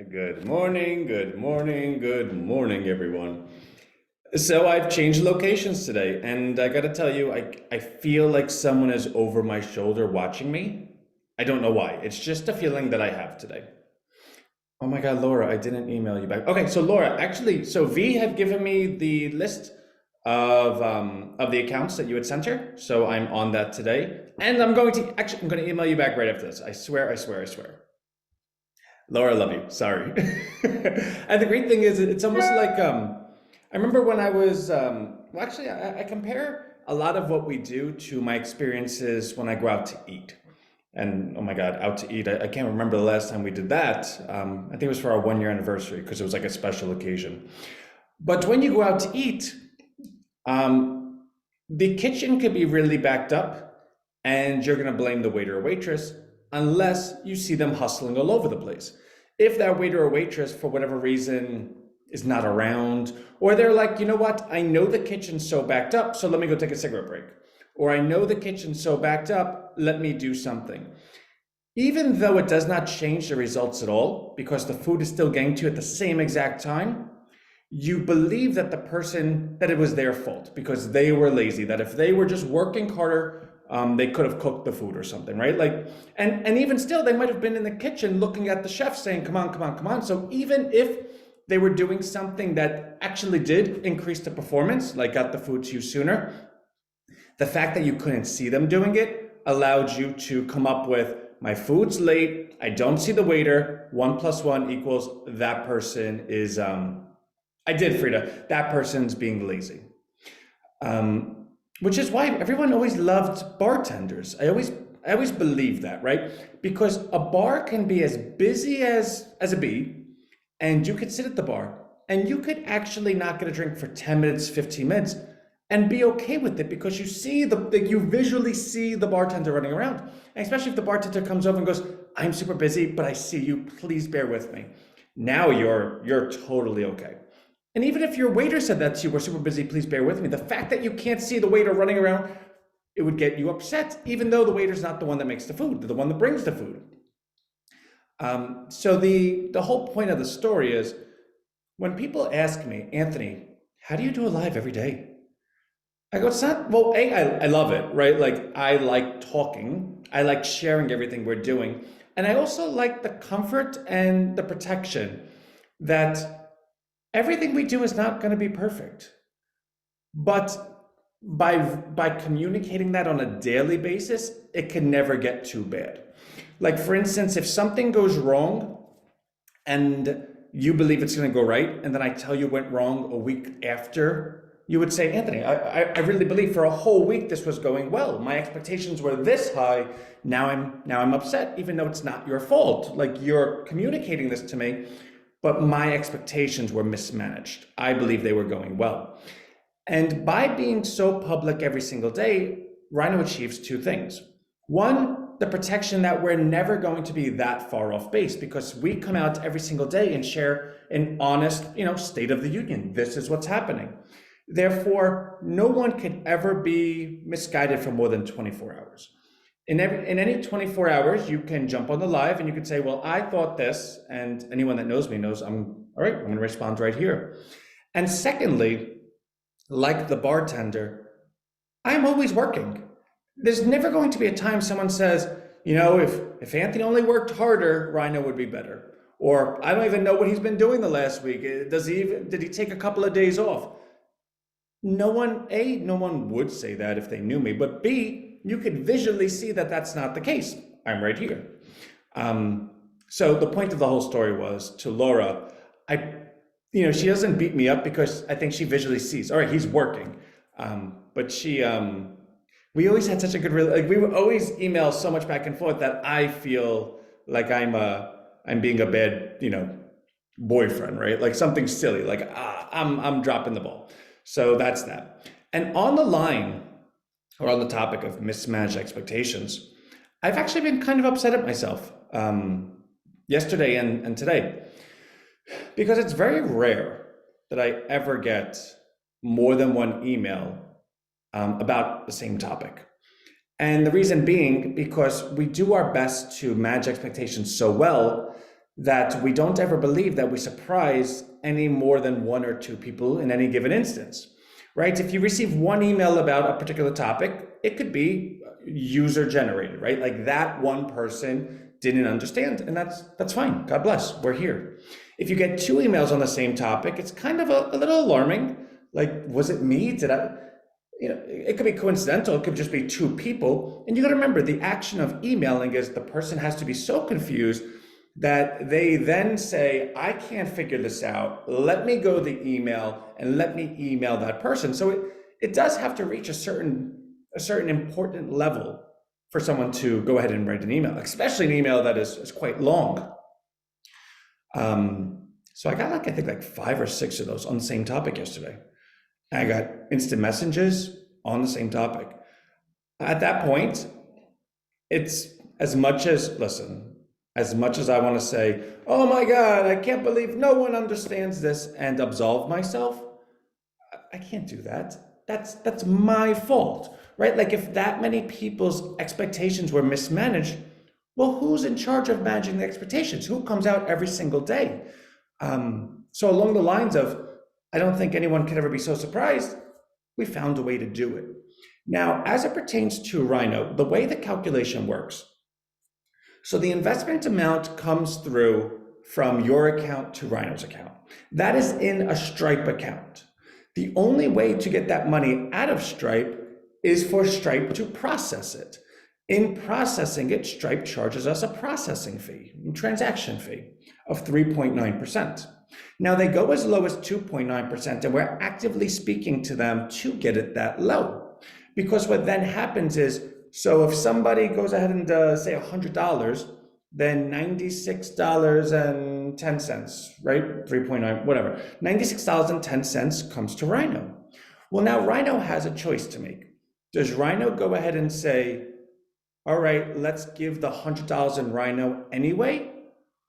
Good morning, good morning, good morning, everyone. So I've changed locations today, and I gotta tell you, I feel like someone is over my shoulder watching me. I don't know why. It's just a feeling that I have today. Oh my God, Laura, I didn't email you back. Okay, so Laura, actually, so V had given me the list of the accounts that you had sent her. So I'm on that today, and I'm going to email you back right after this. I swear, I swear, I swear. Laura, I love you. Sorry. And the great thing is, it's almost like I remember when I was well, actually, I compare a lot of what we do to my experiences when I go out to eat. And oh my God, out to eat. I can't remember the last time we did that. I think it was for our 1 year anniversary because it was like a special occasion. But when you go out to eat, um, the kitchen could be really backed up, and you're going to blame the waiter or waitress unless you see them hustling all over the place. If that waiter or waitress, for whatever reason, is not around, or they're like, you know what, I know the kitchen's so backed up, so let me go take a cigarette break. Or I know the kitchen's so backed up, let me do something. Even though it does not change the results at all, because the food is still getting to you at the same exact time, you believe that that it was their fault because they were lazy, that if they were just working harder, they could have cooked the food or something, right? Like, and even still, they might have been in the kitchen looking at the chef saying, come on, come on, come on. So even if they were doing something that actually did increase the performance, like got the food to you sooner, the fact that you couldn't see them doing it allowed you to come up with, my food's late, I don't see the waiter, 1 + 1 = that person is, I did, Frida, that person's being lazy. Which is why everyone always loved bartenders. I always believe that, right? Because a bar can be as busy as a bee, and you could sit at the bar and you could actually not get a drink for 10 minutes, 15 minutes, and be okay with it because you visually see the bartender running around. And especially if the bartender comes over and goes, I'm super busy, but I see you, please bear with me. Now you're totally okay. And even if your waiter said that to you, we're super busy, please bear with me, the fact that you can't see the waiter running around, it would get you upset, even though the waiter's not the one that makes the food, they're the one that brings the food. So the whole point of the story is, when people ask me, Anthony, how do you do a live every day? I go, it's not, well, I love it, right? Like, I like talking, I like sharing everything we're doing. And I also like the comfort and the protection that everything we do is not going to be perfect. But by communicating that on a daily basis, it can never get too bad. Like, for instance, if something goes wrong and you believe it's going to go right, and then I tell you went wrong a week after, you would say, Anthony, I really believe for a whole week this was going well. My expectations were this high. Now I'm upset, even though it's not your fault. Like, you're communicating this to me, but my expectations were mismanaged. I believe they were going well. And by being so public every single day, RHINO achieves two things. One, the protection that we're never going to be that far off base because we come out every single day and share an honest, state of the union. This is what's happening. Therefore, no one can ever be misguided for more than 24 hours. In any 24 hours, you can jump on the live and you can say, well, I thought this, and anyone that knows me knows I'm going to respond right here. And secondly, like the bartender, I'm always working. There's never going to be a time someone says, if Anthony only worked harder, RHINO would be better. Or I don't even know what he's been doing the last week. Did he take a couple of days off? No one would say that if they knew me, but B, you could visually see that that's not the case. I'm right here. So the point of the whole story was, to Laura, she doesn't beat me up because I think she visually sees, all right, he's working. But we always had such a good, we would always email so much back and forth that I feel like I'm being a bad, boyfriend, right? Like something silly, like, I'm dropping the ball. So that's that. And on the line, or on the topic of mismanaged expectations, I've actually been kind of upset at myself yesterday and today, because it's very rare that I ever get more than one email about the same topic. And the reason being, because we do our best to manage expectations so well that we don't ever believe that we surprise any more than one or two people in any given instance, right? If you receive one email about a particular topic, it could be user generated, right? Like that one person didn't understand, and that's fine. God bless, we're here. If you get two emails on the same topic, it's kind of a little alarming. Like, was it me? Did I? It could be coincidental. It could just be two people. And you got to remember, the action of emailing is the person has to be so confused that they then say, I can't figure this out. Let me go to the email and let me email that person. So it does have to reach a certain important level for someone to go ahead and write an email, especially an email that is quite long. So I got I think like 5 or 6 of those on the same topic yesterday. I got instant messages on the same topic. At that point, it's as much as I want to say, oh my God, I can't believe no one understands this and absolve myself, I can't do that. That's my fault, right? Like if that many people's expectations were mismanaged, well, who's in charge of managing the expectations? Who comes out every single day? So along the lines of, I don't think anyone could ever be so surprised, we found a way to do it. Now, as it pertains to Rhino, the way the calculation works, so the investment amount comes through from your account to Rhino's account. That is in a Stripe account. The only way to get that money out of Stripe is for Stripe to process it. In processing it, Stripe charges us a processing fee, a transaction fee of 3.9%. Now they go as low as 2.9%, and we're actively speaking to them to get it that low. Because what then happens is, so if somebody goes ahead and say $100, then $96.10, right? 3.9, whatever. $96.10 comes to Rhino. Well, now Rhino has a choice to make. Does Rhino go ahead and say, all right, let's give the $100 in Rhino anyway?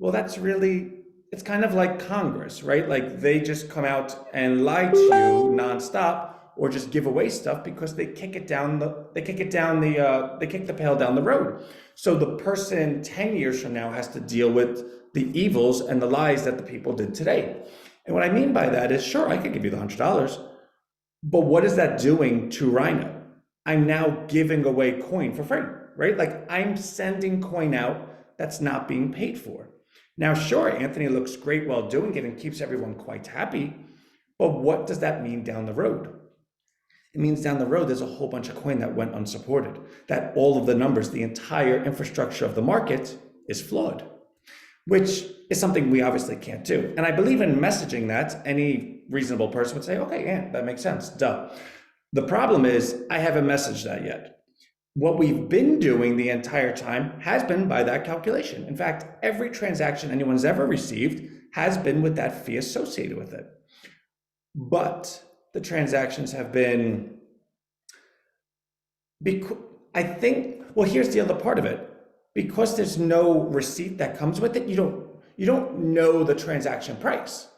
Well, it's kind of like Congress, right? Like they just come out and lie to you nonstop, or just give away stuff because they kick the pail down the road. So the person 10 years from now has to deal with the evils and the lies that the people did today. And what I mean by that is, sure, I could give you the $100, but what is that doing to Rhino? I'm now giving away coin for free, right? Like I'm sending coin out that's not being paid for. Now, sure, Anthony looks great while doing it and keeps everyone quite happy, but what does that mean down the road? It means down the road, there's a whole bunch of coin that went unsupported, that all of the numbers, the entire infrastructure of the market is flawed, which is something we obviously can't do. And I believe in messaging that. Any reasonable person would say, okay, yeah, that makes sense, duh. The problem is I haven't messaged that yet. What we've been doing the entire time has been by that calculation. In fact, every transaction anyone's ever received has been with that fee associated with it. But the transactions have been, here's the other part of it. Because there's no receipt that comes with it, you don't know the transaction price.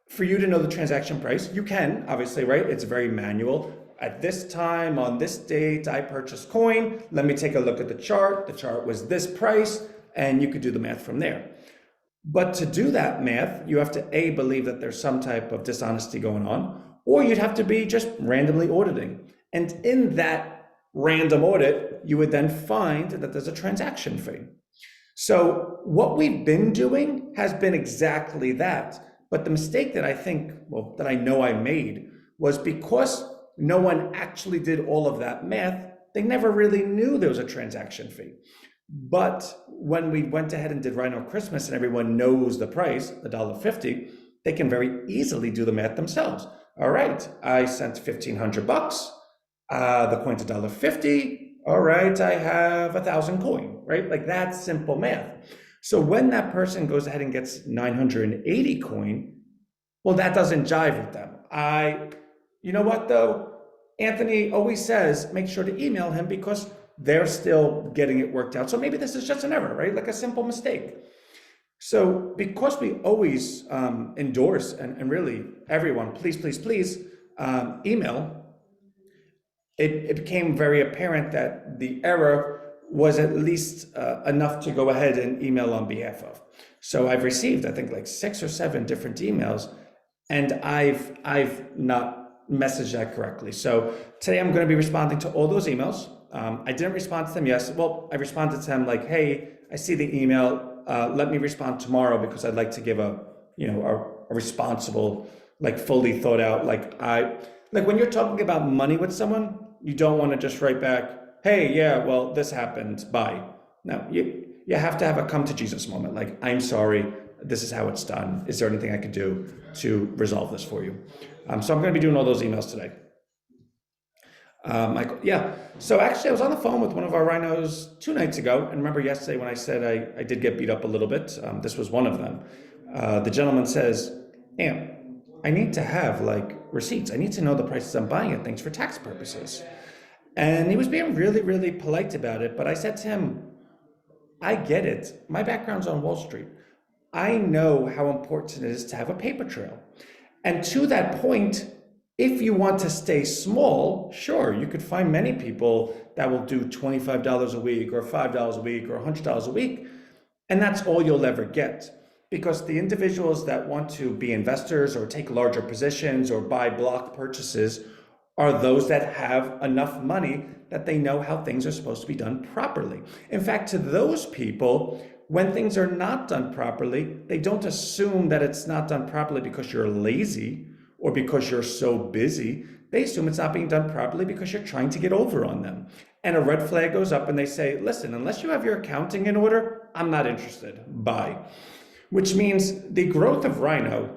For you to know the transaction price, you can, obviously, right? It's very manual. At this time, on this date, I purchased coin. Let me take a look at the chart. The chart was this price, and you could do the math from there. But to do that math, you have to A, believe that there's some type of dishonesty going on, or you'd have to be just randomly auditing. And in that random audit, you would then find that there's a transaction fee. So what we've been doing has been exactly that. But the mistake that that I know I made was because no one actually did all of that math, they never really knew there was a transaction fee. But when we went ahead and did Rhino Christmas and everyone knows the price, $1.50, they can very easily do the math themselves. All right, I sent $1,500. The coin's $1.50. All right, I have 1,000 coin, right? Like that's simple math. So when that person goes ahead and gets 980 coin, well, that doesn't jive with them. You know what though? Anthony always says, make sure to email him because they're still getting it worked out. So maybe this is just an error, right? Like a simple mistake. So because we always endorse and really everyone, please email, it became very apparent that the error was at least enough to go ahead and email on behalf of. So I've received, I think, like 6 or 7 different emails, and I've not messaged that correctly. So today I'm going to be responding to all those emails. I didn't respond to them yesterday. Well, I responded to them like, hey, I see the email. Let me respond tomorrow because I'd like to give a responsible, like fully thought out, like when you're talking about money with someone, you don't want to just write back, hey, yeah, well, this happened, bye. No, you have to have a come to Jesus moment. Like, I'm sorry, this is how it's done. Is there anything I could do to resolve this for you? So I'm going to be doing all those emails today. Yeah, so actually I was on the phone with one of our rhinos 2 nights ago, and remember yesterday when I said I did get beat up a little bit, this was one of them. The gentleman says, Amp, I need to have like receipts. I need to know the prices I'm buying at things for tax purposes. And he was being really, really polite about it, but I said to him, I get it. My background's on Wall Street. I know how important it is to have a paper trail. And to that point, if you want to stay small, sure, you could find many people that will do $25 a week or $5 a week or $100 a week, and that's all you'll ever get. Because the individuals that want to be investors or take larger positions or buy block purchases are those that have enough money that they know how things are supposed to be done properly. In fact, to those people, when things are not done properly, they don't assume that it's not done properly because you're lazy or because you're so busy. They assume it's not being done properly because you're trying to get over on them. And a red flag goes up and they say, listen, unless you have your accounting in order, I'm not interested. Bye. Which means the growth of Rhino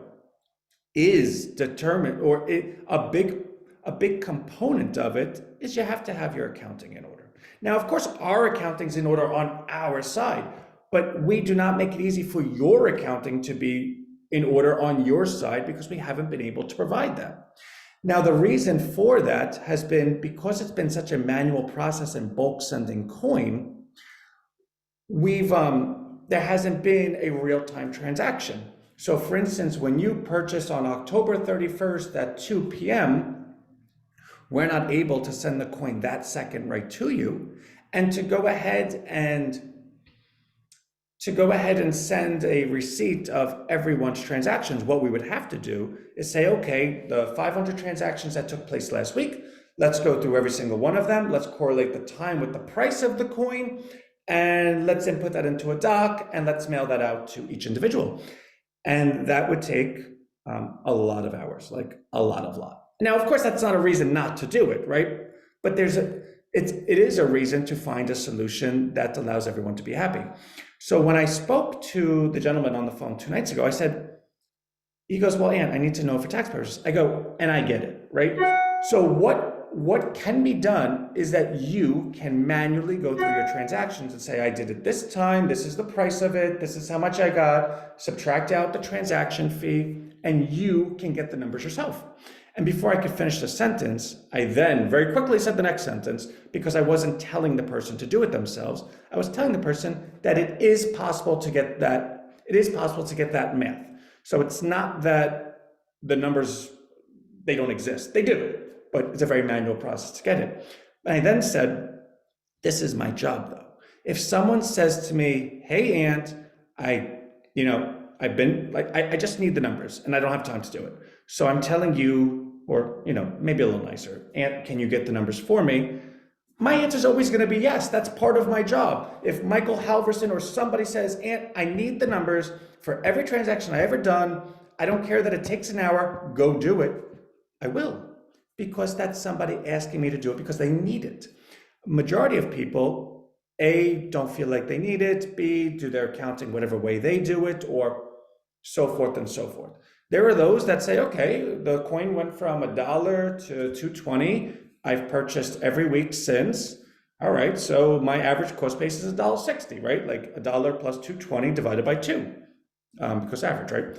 is determined, or a big component of it is you have to have your accounting in order. Now, of course, our accounting's in order on our side, but we do not make it easy for your accounting to be in order on your side because we haven't been able to provide that. Now, the reason for that has been because it's been such a manual process in bulk sending coin, there hasn't been a real-time transaction. So for instance, when you purchase on October 31st at 2 p.m., we're not able to send the coin that second right to you. And to go ahead and send a receipt of everyone's transactions, what we would have to do is say, okay, the 500 transactions that took place last week, let's go through every single one of them. Let's correlate the time with the price of the coin, and let's input that into a doc, and let's mail that out to each individual. And that would take a lot of hours, like a lot. Now, of course, that's not a reason not to do it, right? But it is a reason to find a solution that allows everyone to be happy. So when I spoke to the gentleman on the phone 2 nights ago, I said, he goes, well, Ann, I need to know for tax purposes. I go, and I get it, right? So what can be done is that you can manually go through your transactions and say, I did it this time, this is the price of it, this is how much I got, subtract out the transaction fee, and you can get the numbers yourself. And before I could finish the sentence, I then very quickly said the next sentence because I wasn't telling the person to do it themselves. I was telling the person that it is possible to get that, math. So it's not that the numbers, they don't exist. They do, but it's a very manual process to get it. And I then said, this is my job though. If someone says to me, hey, Ant, I just need the numbers and I don't have time to do it. So I'm telling you, or maybe a little nicer, Ant, can you get the numbers for me? My answer is always going to be yes. That's part of my job. If Michael Halverson or somebody says, Ant, I need the numbers for every transaction I ever done, I don't care that it takes an hour, go do it, I will. Because that's somebody asking me to do it because they need it. Majority of people, A, don't feel like they need it, B, do their accounting whatever way they do it, or so forth and so forth. There are those that say, okay, the coin went from $1 to $2.20. I've purchased every week since. All right, so my average cost base is $1.60, right? Like $1 plus $2.20 divided by 2, because average, right?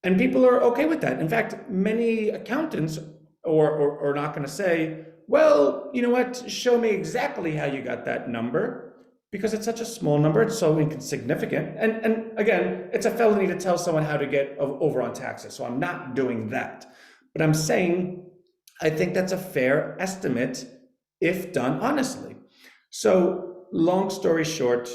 And people are okay with that. In fact, many accountants are not going to say, well, you know what, show me exactly how you got that number, because it's such a small number, it's so insignificant. And again, it's a felony to tell someone how to get over on taxes, so I'm not doing that. But I'm saying, I think that's a fair estimate if done honestly. So long story short,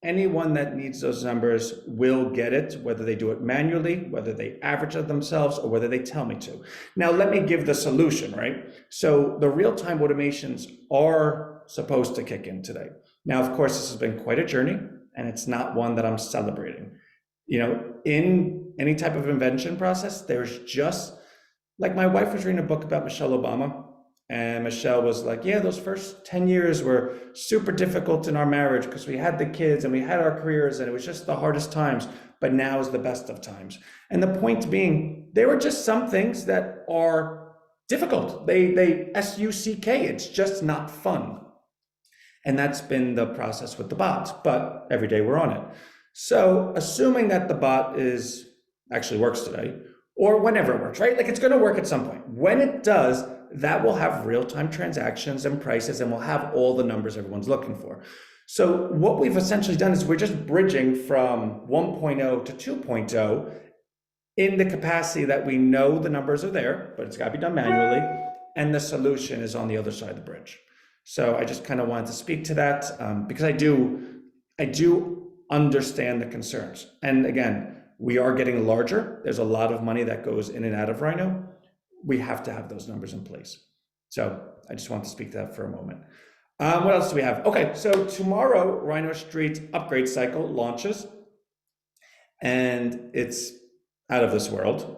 anyone that needs those numbers will get it, whether they do it manually, whether they average it themselves, or whether they tell me to. Now, let me give the solution, right? So the real-time automations are supposed to kick in today. Now, of course, this has been quite a journey, and it's not one that I'm celebrating. You know, in any type of invention process, there's just, like my wife was reading a book about Michelle Obama, and Michelle was like, yeah, those first 10 years were super difficult in our marriage because we had the kids and we had our careers and it was just the hardest times, but now is the best of times. And the point being, there were just some things that are difficult. They S-U-C-K, it's just not fun. And that's been the process with the bot, but every day we're on it. So assuming that the bot actually works today, or whenever it works, right? Like it's gonna work at some point. When it does, that will have real-time transactions and prices, and we'll have all the numbers everyone's looking for. So what we've essentially done is we're just bridging from 1.0 to 2.0 in the capacity that we know the numbers are there, but it's gotta be done manually, and the solution is on the other side of the bridge. So I just kind of wanted to speak to that because I do understand the concerns. And again, we are getting larger. There's a lot of money that goes in and out of RHINO. We have to have those numbers in place. So I just want to speak to that for a moment. What else do we have? Okay, so tomorrow, RHINO Street upgrade cycle launches, and it's out of this world.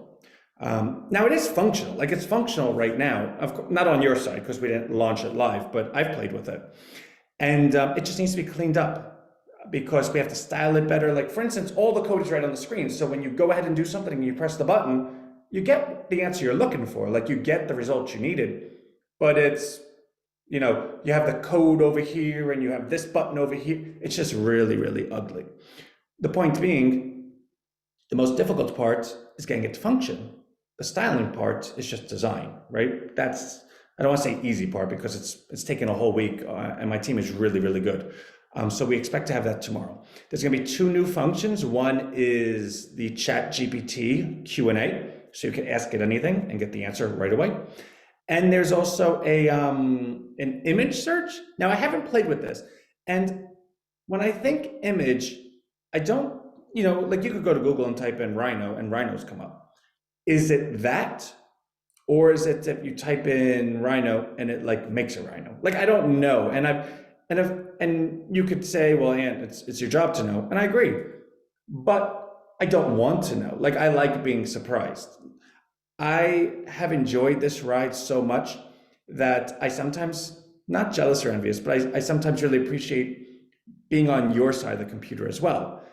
Now it is functional, like it's functional right now, of course, not on your side because we didn't launch it live, but I've played with it. And it just needs to be cleaned up because we have to style it better. Like for instance, all the code is right on the screen. So when you go ahead and do something and you press the button, you get the answer you're looking for, like you get the results you needed, but it's, you know, you have the code over here and you have this button over here. It's just really, really ugly. The point being, the most difficult part is getting it to function. The styling part is just design, right? That's, I don't want to say easy part because it's taken a whole week and my team is really, really good. So we expect to have that tomorrow. There's gonna be 2 new functions. One is the Chat GPT Q&A, so you can ask it anything and get the answer right away. And there's also an image search. Now I haven't played with this. And when I think image, I don't, you know, like you could go to Google and type in Rhino and rhinos come up. Is it that? Or is it if you type in rhino and it like makes a rhino? Like, I don't know. And you could say, well, Ant, it's your job to know. And I agree, but I don't want to know. Like, I like being surprised. I have enjoyed this ride so much that I sometimes, not jealous or envious, but I sometimes really appreciate being on your side of the computer as well,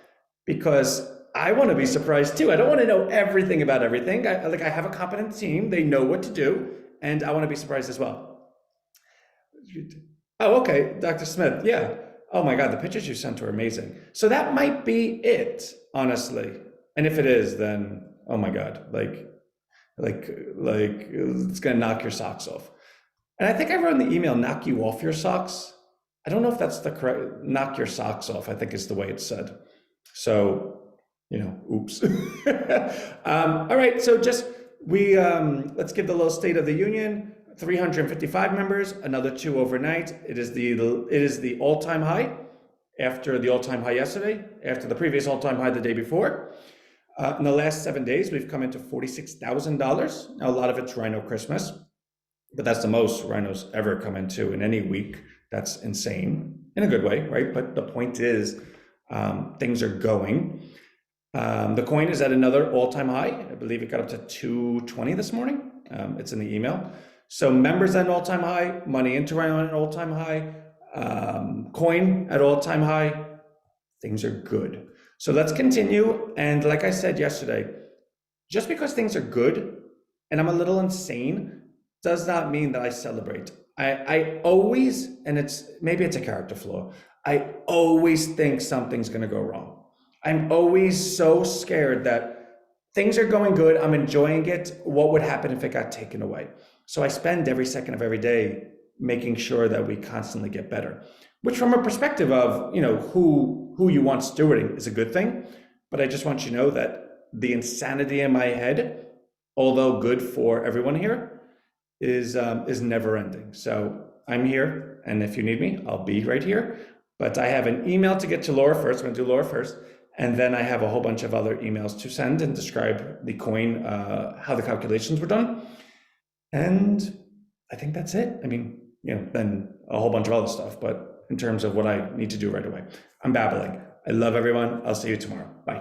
because I want to be surprised too. I don't want to know everything about everything. I have a competent team. They know what to do, and I want to be surprised as well. Oh, okay, Dr. Smith, yeah. Oh my God, the pictures you sent were amazing. So that might be it, honestly. And if it is, then, oh my God, like it's gonna knock your socks off. And I think I wrote in the email, knock you off your socks. I don't know if that's the correct, knock your socks off, I think is the way it's said. So, you know, oops. All right, so just, let's give the little State of the Union. 355 members, another 2 overnight. It is the all-time high after the all-time high yesterday, after the previous all-time high the day before. In the last 7 days, we've come into $46,000. Now, a lot of it's RHINO Christmas, but that's the most RHINO's ever come into in any week. That's insane, in a good way, right? But the point is, things are going. The coin is at another all-time high. I believe it got up to 220 this morning. It's in the email. So members at an all-time high, money into RHINO at an all-time high, coin at all-time high. Things are good. So let's continue. And like I said yesterday, just because things are good and I'm a little insane does not mean that I celebrate. I always, and maybe it's a character flaw, I always think something's gonna go wrong. I'm always so scared that things are going good, I'm enjoying it, what would happen if it got taken away? So I spend every second of every day making sure that we constantly get better, which from a perspective of, you know, who you want stewarding is a good thing. But I just want you to know that the insanity in my head, although good for everyone here, is never ending. So I'm here, and if you need me, I'll be right here. But I have an email to get to Laura first. I'm going to do Laura first. And then I have a whole bunch of other emails to send and describe the coin, how the calculations were done. And I think that's it. I mean, then a whole bunch of other stuff, but in terms of what I need to do right away, I'm babbling. I love everyone. I'll see you tomorrow. Bye.